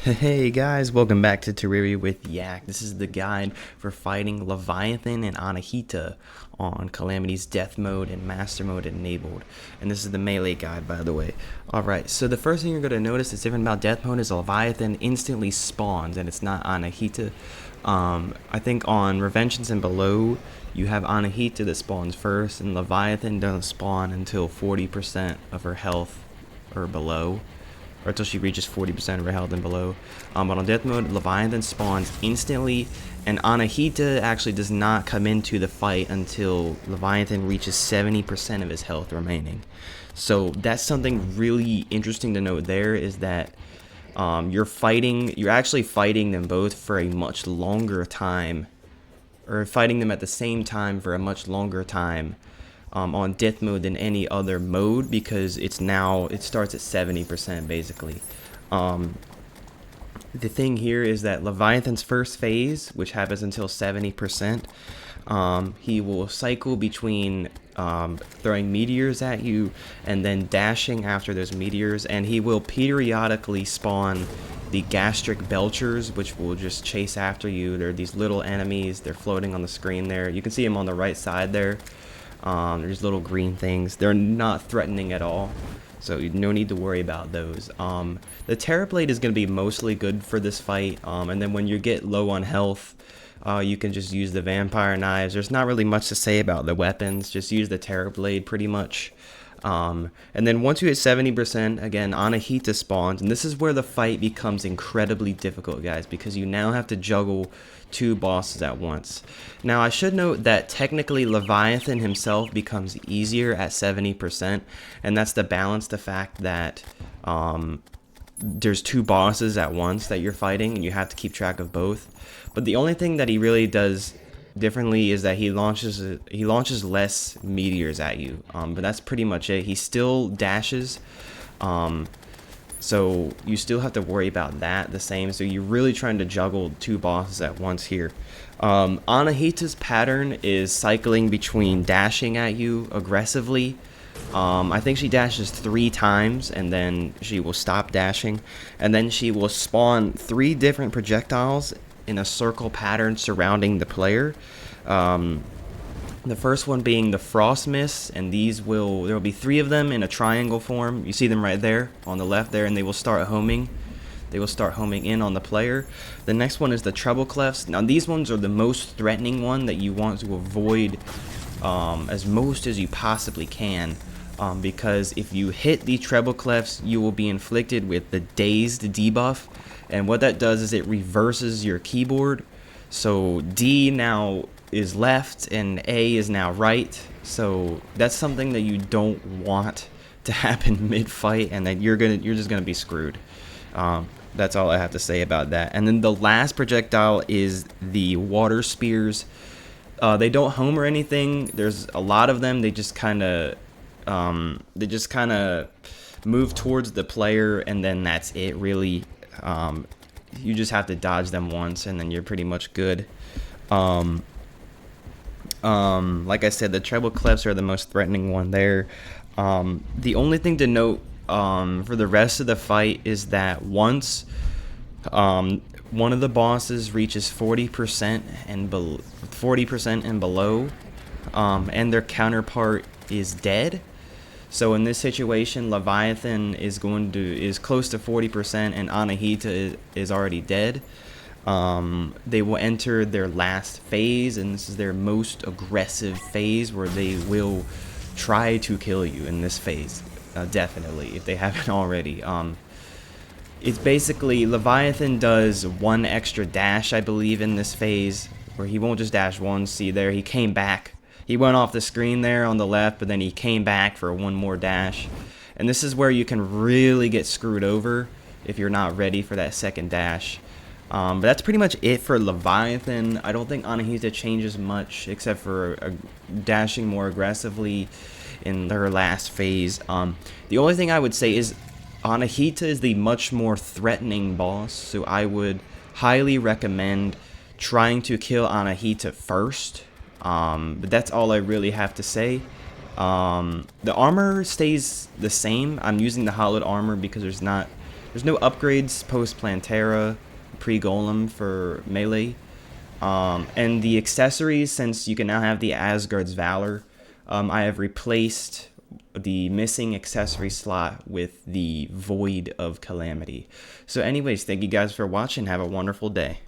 Hey guys, welcome back to Terraria with Yak. This is the guide for fighting Leviathan and Anahita on Calamity's Death Mode and Master Mode enabled. And this is the melee guide, by the way. Alright, so the first thing you're going to notice that's different about Death Mode is Leviathan instantly spawns, and it's not Anahita. I think on Revengeance and below, you have Anahita that spawns first, and Leviathan doesn't spawn until 40% of her health or below, or until she reaches 40% of her health and below. But on Death Mode, Leviathan spawns instantly, and Anahita actually does not come into the fight until Leviathan reaches 70% of his health remaining. So that's something really interesting to note there, is that you're actually fighting them both for a much longer time, or fighting them at the same time for a much longer time on Death Mode than any other mode, because it starts at 70% basically. The thing here is that Leviathan's first phase, which happens until 70%, he will cycle between throwing meteors at you and then dashing after those meteors, and he will periodically spawn the gastric belchers, which will just chase after you. They're these little enemies. They're floating on the screen there. You can see them on the right side there. There's little green things. They're not threatening at all, so no need to worry about those. The Terrablade is going to be mostly good for this fight, and then when you get low on health, you can just use the vampire knives. There's not really much to say about the weapons. Just use the Terrablade pretty much. And then once you hit 70%, again, Anahita spawns, and this is where the fight becomes incredibly difficult, guys, because you now have to juggle two bosses at once. Now, I should note that technically Leviathan himself becomes easier at 70%, and that's to balance the fact that there's two bosses at once that you're fighting, and you have to keep track of both. But the only thing that he really does differently is that he launches less meteors at you, but that's pretty much it. He still dashes, so you still have to worry about that the same. So you're really trying to juggle two bosses at once here. Anahita's pattern is cycling between dashing at you aggressively. I think she dashes 3 times, and then she will stop dashing, and then she will spawn 3 different projectiles in a circle pattern surrounding the player. The first one being the frost mist, and there will be 3 of them in a triangle form. You see them right there on the left there, and they will start homing. They will start homing in on the player. The next one is the treble clefs. Now these ones are the most threatening one that you want to avoid as most as you possibly can, because if you hit the treble clefs, you will be inflicted with the dazed debuff, and what that does is it reverses your keyboard. So D now is left and A is now right, so that's something that you don't want to happen mid-fight, and that you're just gonna be screwed. That's all I have to say about that. And then the last projectile is the water spears. They don't home or anything. There's a lot of them. They just kind of move towards the player, and then that's it really. You just have to dodge them once, and then you're pretty much good. Like I said, the treble clefs are the most threatening one there. The only thing to note for the rest of the fight is that once one of the bosses reaches 40% and below, and their counterpart is dead. So in this situation, Leviathan is close to 40%, and Anahita is already dead. They will enter their last phase, and this is their most aggressive phase, where they will try to kill you in this phase, definitely, if they haven't already. It's basically, Leviathan does 1 extra dash, I believe, in this phase, where he won't just dash once. See there, he came back. He went off the screen there on the left, but then he came back for 1 more dash. And this is where you can really get screwed over if you're not ready for that second dash. But that's pretty much it for Leviathan. I don't think Anahita changes much, except for dashing more aggressively in her last phase. The only thing I would say is Anahita is the much more threatening boss, so I would highly recommend trying to kill Anahita first. But that's all I really have to say. The armor stays the same. I'm using the hollowed armor because there's not there's no upgrades post Plantera, pre Golem for melee. And the accessories, since you can now have the Asgard's Valor, I have replaced the missing accessory slot with the Void of Calamity. So anyways, thank you guys for watching. Have a wonderful day.